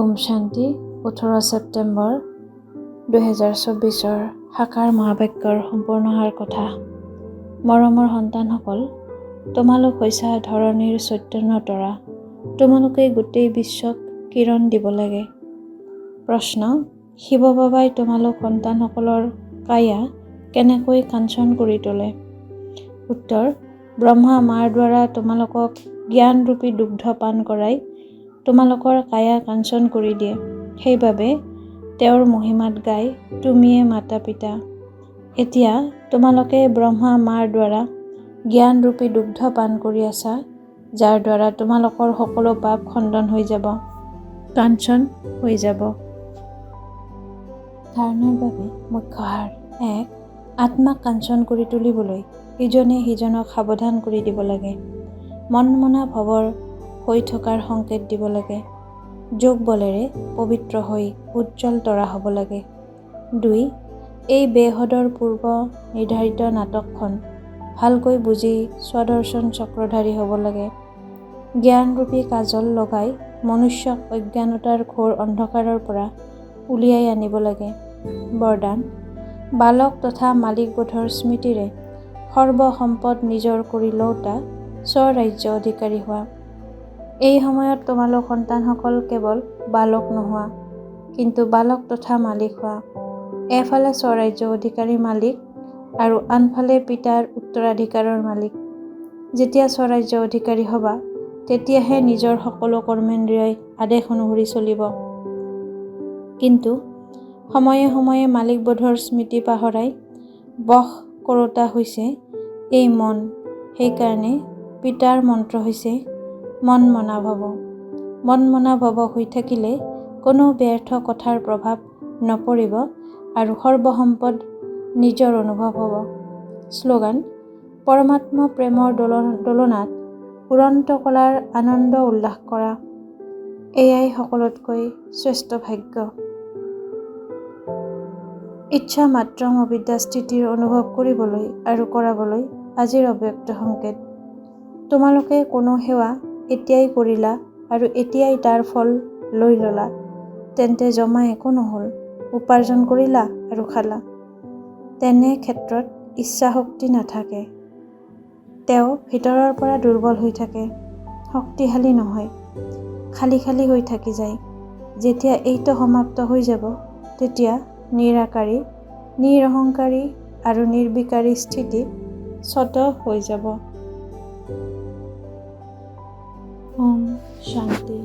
ওম শান্তি 18 ছেপ্টেম্বৰ 2024 সাকাৰ মহাবাক্যৰ সম্পূৰ্ণ হোৱাৰ কথা। মৰমৰ সন্তানসকল, তোমালোক হৈছা ধৰণীৰ চৈতন্য তৰা, তোমালোকে গোটেই বিশ্বক কিৰণ দিব লাগে। প্ৰশ্ন: শিৱ বাবাই তোমালোক সন্তানসকলৰ কায়া কেনেকৈ কাঞ্চন কৰি তোলে? উত্তৰ: ব্ৰহ্মা মাৰ দ্বাৰা তোমালোকক জ্ঞানৰূপী দুগ্ধ পান কৰাই তোমালোকৰ কায়া কাঞ্চন কৰি দিয়ে। সেইবাবে তেওঁৰ মহিমাত গাই তুমিয়ে মাতা পিতা। এতিয়া তোমালোকে ব্ৰহ্মা মাৰ দ্বাৰা জ্ঞানৰূপী দুগ্ধ পান কৰি আছা, যাৰ দ্বাৰা তোমালোকৰ সকলো পাপ খণ্ডন হৈ যাব, কাঞ্চন হৈ যাব। ধাৰণাৰ বাবে মুখ্য সাৰ: 1. আত্মাক কাঞ্চন কৰি তুলিবলৈ ইজনে সিজনক সাৱধান কৰি দিব লাগে। মন মনা ভৱৰ হৈ থকাৰ সংকেত দিব লাগে। যোগ বলেৰে পবিত্ৰ হৈ উজ্জ্বল তৰা হ'ব লাগে। 2. এই বেহদৰ পূৰ্ব নিৰ্ধাৰিত নাটকখন ভালকৈ বুজি স্বদৰ্শন চক্ৰধাৰী হ'ব লাগে। জ্ঞানৰূপী কাজল লগাই মনুষ্যক অজ্ঞানতাৰ ঘোৰ অন্ধকাৰৰ পৰা উলিয়াই আনিব লাগে। বৰদান: বালক তথা মালিকবোধৰ স্মৃতিৰে সৰ্বসম্পদ নিজৰ কৰি লওঁতা স্বৰাজ্য অধিকাৰী হোৱা। এই সময়ত তোমালোক সন্তানসকল কেৱল বালক নোহোৱা, কিন্তু বালক তথা মালিক হোৱা। এফালে স্বৰাজ্য অধিকাৰী মালিক আৰু আনফালে পিতাৰ উত্তৰাধিকাৰৰ মালিক। যেতিয়া স্বৰাজ্য অধিকাৰী হ'বা, তেতিয়াহে নিজৰ সকলো কৰ্মেন্দ্ৰিয়ই আদেশ অনুসৰি চলিব। কিন্তু সময়ে সময়ে মালিকবোধৰ স্মৃতি পাহৰাই বশ কৰোঁতা হৈছে এই মন। সেইকাৰণে পিতাৰ মন্ত্ৰ হৈছে মন মনা ভৱ। মন মনা ভৱ হৈ থাকিলে কোনো ব্যৰ্থ কথাৰ প্ৰভাৱ নপৰিব আৰু সৰ্বসম্পদ নিজৰ অনুভৱ হ'ব। শ্লোগান: পৰমাত্মা প্ৰেমৰ দোলনাত উড়ন্ত কলাৰ আনন্দ উল্লাস কৰা, এয়াই সকলোতকৈ শ্ৰেষ্ঠ ভাগ্য। ইচ্ছা মাত্ৰম অবিদ্যা স্থিতিৰ অনুভৱ কৰিবলৈ আৰু কৰাবলৈ আজিৰ অব্যক্ত সংকেত। তোমালোকে কোনো সেৱা এতিয়াই কৰিলা আৰু এতিয়াই তাৰ ফল লৈ ল'লা, তেন্তে জমা একো নহ'ল। উপাৰ্জন কৰিলা আৰু খালা। তেনে ক্ষেত্ৰত ইচ্ছাশক্তি নাথাকে। তেওঁ ভিতৰৰ পৰা দুৰ্বল হৈ থাকে, শক্তিশালী নহয়, খালী খালী হৈ থাকি যায়। যেতিয়া এইটো সমাপ্ত হৈ যাব, তেতিয়া নিৰাকাৰী, নিৰহংকাৰী আৰু নিৰ্বিকাৰী স্থিতি স্বত হৈ যাব। ওম শান্তি।